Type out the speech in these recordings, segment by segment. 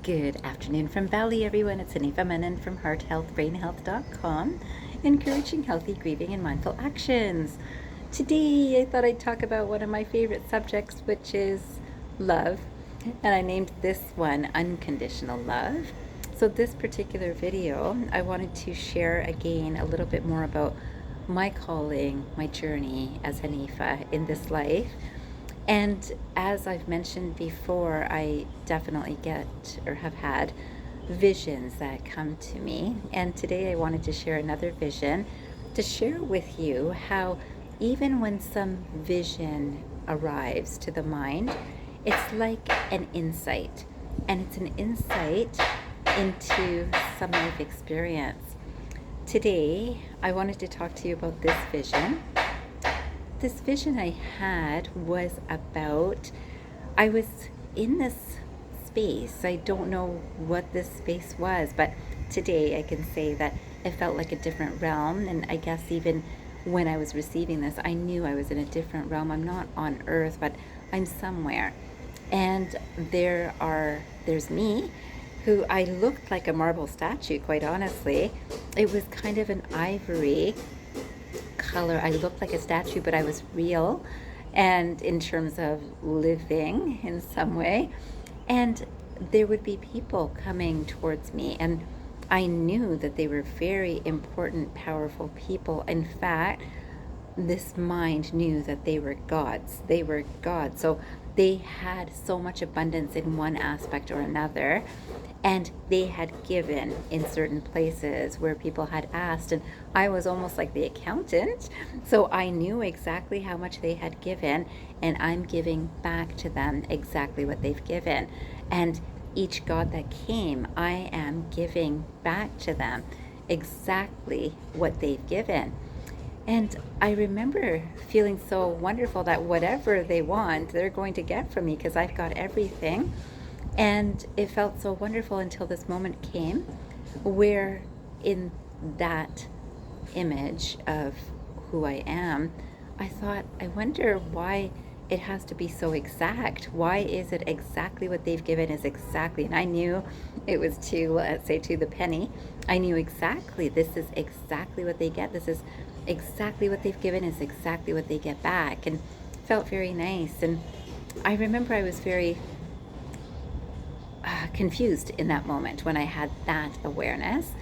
Good afternoon from Bali, everyone. It's Anifa Menon from hearthealthbrainhealth.com, encouraging healthy grieving and mindful actions. Today, I thought I'd talk about one of my favorite subjects, which is love, and I named this one Unconditional Love. So this particular video, I wanted to share again a little bit more about my calling, my journey as Hanifa in this life. And as I've mentioned before, I definitely get or have had visions that come to me. And today I wanted to share another vision to share with you how even when some vision arrives to the mind, it's like an insight. And it's an insight into some life experience. Today, I wanted to talk to you about this vision. This vision I had was about, I was in this space. I don't know what this space was, but today I can say that it felt like a different realm. And I guess even when I was receiving this, I knew I was in a different realm. I'm not on earth, but I'm somewhere. And there's me, who I looked like a marble statue, quite honestly. It was kind of an ivory color. I looked like a statue, but I was real, and in terms of living in some way. And there would be people coming towards me, and I knew that they were very important, powerful people. In fact, this mind knew that they were gods. They were gods. So they had so much abundance in one aspect or another. And they had given in certain places where people had asked. And I was almost like the accountant. So I knew exactly how much they had given. And I'm giving back to them exactly what they've given. And each God that came, I am giving back to them exactly what they've given. And I remember feeling so wonderful that whatever they want, they're going to get from me because I've got everything. And it felt so wonderful until this moment came where in that image of who I am, I thought, I wonder why it has to be so exact. Why is it exactly what they've given is exactly? And I knew it was to, let's say, to the penny. I knew exactly this is exactly what they get. This is exactly what they've given is exactly what they get back. And felt very nice. And I remember I was very confused in that moment when I had that awareness.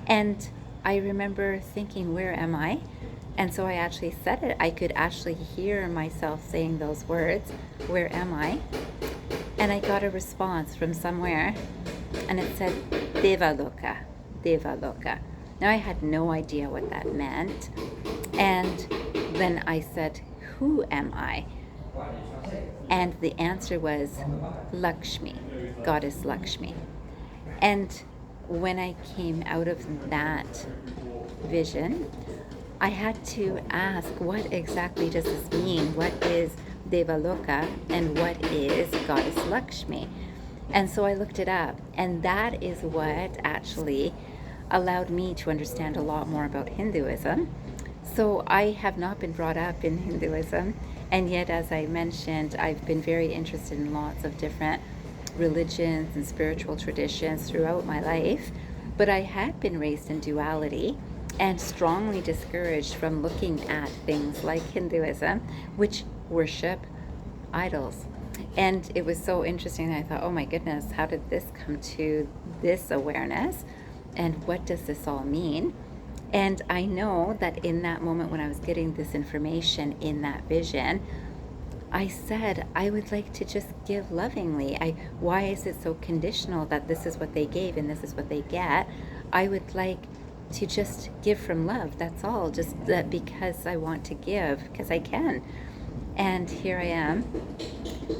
And I remember thinking, where am I? And so I actually said it. I could actually hear myself saying those words, where am I? And I got a response from somewhere, and it said, Devaloka, Devaloka. Now I had no idea what that meant. And then I said, who am I? And the answer was Lakshmi, goddess Lakshmi. And when I came out of that vision, I had to ask, what exactly does this mean? What is Devaloka and what is goddess Lakshmi? And so I looked it up, and that is what actually allowed me to understand a lot more about Hinduism. So I have not been brought up in Hinduism, and yet, as I mentioned, I've been very interested in lots of different religions and spiritual traditions throughout my life. But I had been raised in duality and strongly discouraged from looking at things like Hinduism, which worship idols. And it was so interesting. I thought, oh my goodness, how did this come to this awareness? And what does this all mean? And I know that in that moment when I was getting this information in that vision, I said, I would like to just give lovingly. Why is it so conditional that this is what they gave and this is what they get? I would like to just give from love. That's all. Just that because I want to give, because I can. And here I am.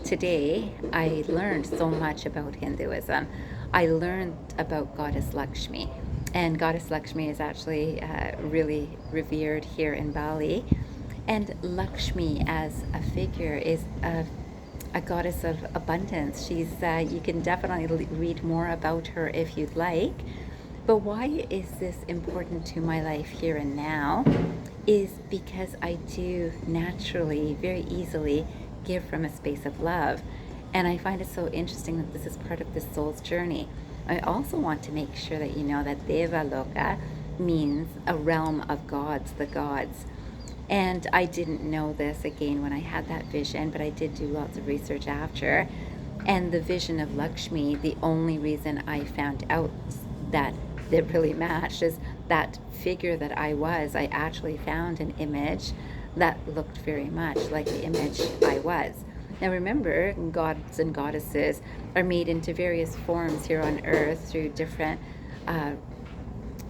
Today, I learned so much about Hinduism. I learned about Goddess Lakshmi. And Goddess Lakshmi is actually really revered here in Bali. And Lakshmi as a figure is a goddess of abundance. She's you can definitely read more about her if you'd like. But why is this important to my life here and now is because I do naturally, very easily give from a space of love. And I find it so interesting that this is part of this soul's journey. I also want to make sure that you know that Deva Loka means a realm of gods, the gods. And I didn't know this again when I had that vision, but I did do lots of research after. And the vision of Lakshmi, the only reason I found out that it really matched is that figure that I actually found an image that looked very much like the image I was. Now remember, gods and goddesses are made into various forms here on earth through different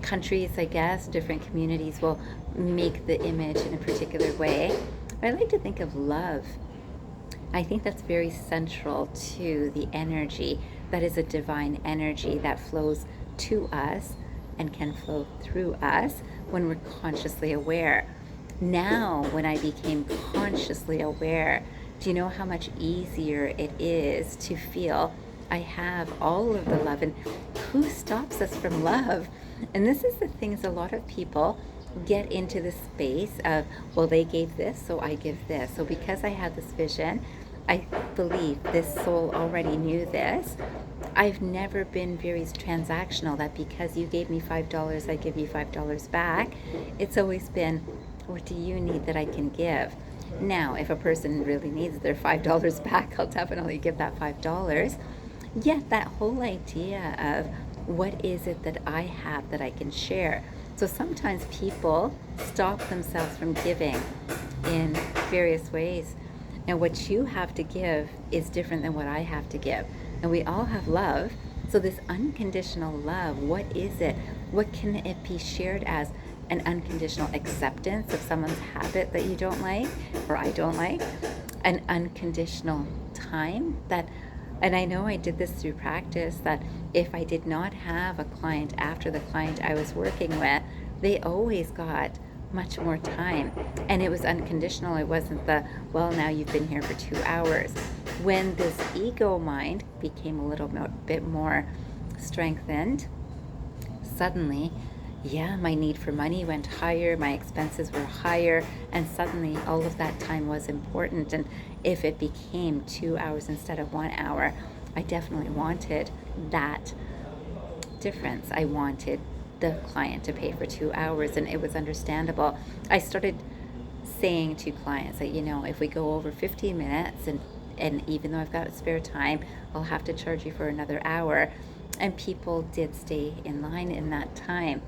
countries, I guess. Different communities will make the image in a particular way. I like to think of love. I think that's very central to the energy that is a divine energy that flows to us and can flow through us when we're consciously aware. Now, when I became consciously aware, do you know how much easier it is to feel I have all of the love? And who stops us from love? And this is the things a lot of people get into the space of, well, they gave this, so I give this. So because I had this vision, I believe this soul already knew this. I've never been very transactional, that because you gave me $5, I give you $5 back. It's always been, what do you need that I can give? Now, if a person really needs their $5 back, I'll definitely give that $5. Yet that whole idea of what is it that I have that I can share. So sometimes people stop themselves from giving in various ways. Now, what you have to give is different than what I have to give. And we all have love. So this unconditional love, what is it? What can it be shared as? An unconditional acceptance of someone's habit that you don't like or I don't like. An unconditional time that, and I know I did this through practice, that if I did not have a client after the client I was working with, they always got much more time. And it was unconditional. It wasn't the, well, now you've been here for 2 hours. When this ego mind became a little bit more strengthened, suddenly, yeah, my need for money went higher, my expenses were higher, and suddenly all of that time was important. And if it became 2 hours instead of 1 hour, I definitely wanted that difference. I wanted the client to pay for 2 hours, and it was understandable. I started saying to clients that, you know, if we go over 15 minutes, and even though I've got spare time, I'll have to charge you for another hour. And people did stay in line in that time.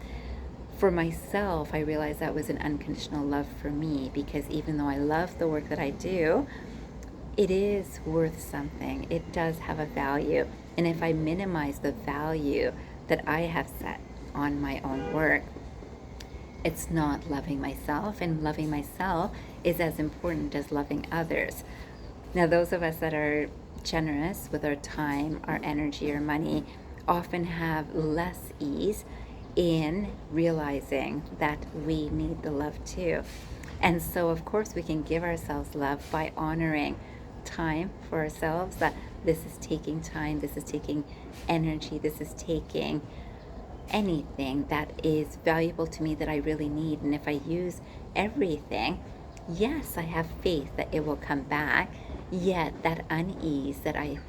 For myself, I realized that was an unconditional love for me, because even though I love the work that I do, it is worth something. It does have a value. And if I minimize the value that I have set on my own work, it's not loving myself. And loving myself is as important as loving others. Now, those of us that are generous with our time, our energy, our money, often have less ease in realizing that we need the love too. And so, of course, we can give ourselves love by honoring time for ourselves, that this is taking time, this is taking energy, this is taking anything that is valuable to me that I really need. And if I use everything, yes, I have faith that it will come back. Yet that unease that I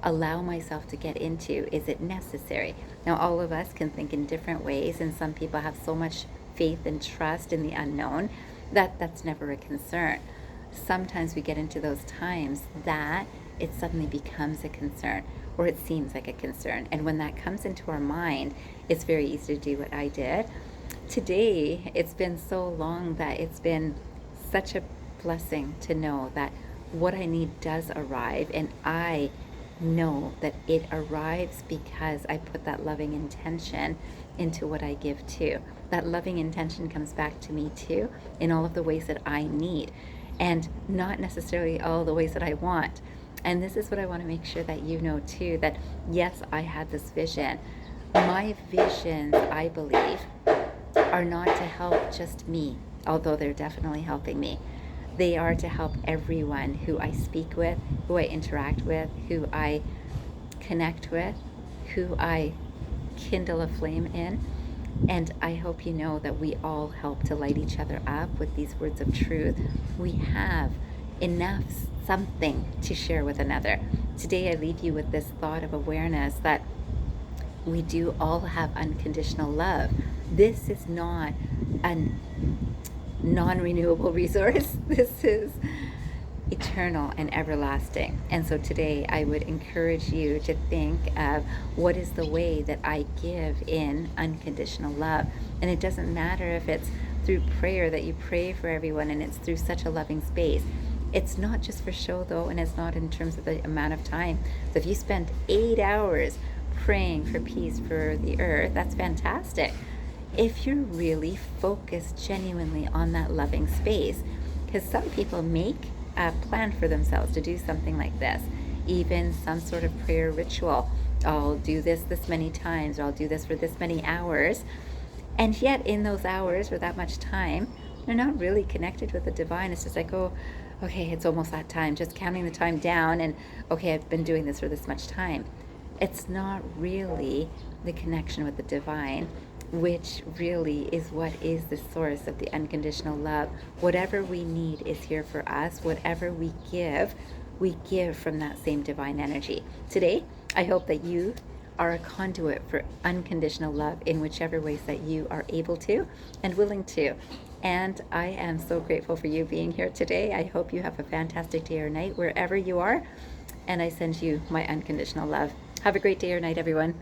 allow myself to get into, is it necessary? Now, all of us can think in different ways, and some people have so much faith and trust in the unknown that that's never a concern. Sometimes we get into those times that it suddenly becomes a concern, or it seems like a concern. And when that comes into our mind, it's very easy to do what I did. Today, it's been so long that it's been such a blessing to know that what I need does arrive, and I know that it arrives because I put that loving intention into what I give too. That loving intention comes back to me too in all of the ways that I need, and not necessarily all the ways that I want. And this is what I want to make sure that you know too, that yes, I had this vision. My visions, I believe, are not to help just me, although they're definitely helping me. They are to help everyone who I speak with, who I interact with, who I connect with, who I kindle a flame in. And I hope you know that we all help to light each other up with these words of truth. We have enough something to share with another. today I leave you with this thought of awareness that we do all have unconditional love. This is not a non-renewable resource. This is eternal and everlasting. And so today I would encourage you to think of what is the way that I give in unconditional love. And it doesn't matter if it's through prayer, that you pray for everyone and it's through such a loving space. It's not just for show though, and it's not in terms of the amount of time. So if you spend 8 hours praying for peace for the earth, that's fantastic. If you're really focused genuinely on that loving space, because some people make a plan for themselves to do something like this, even some sort of prayer ritual. I'll do this many times, or I'll do this for this many hours. And yet in those hours or that much time, they're not really connected with the divine. It's just like, oh, okay, it's almost that time, just counting the time down, and okay, I've been doing this for this much time. It's not really the connection with the divine, which really is what is the source of the unconditional love. Whatever we need is here for us. Whatever we give from that same divine energy. Today, I hope that you are a conduit for unconditional love in whichever ways that you are able to and willing to. And I am so grateful for you being here today. I hope you have a fantastic day or night wherever you are. And I send you my unconditional love. Have a great day or night, everyone.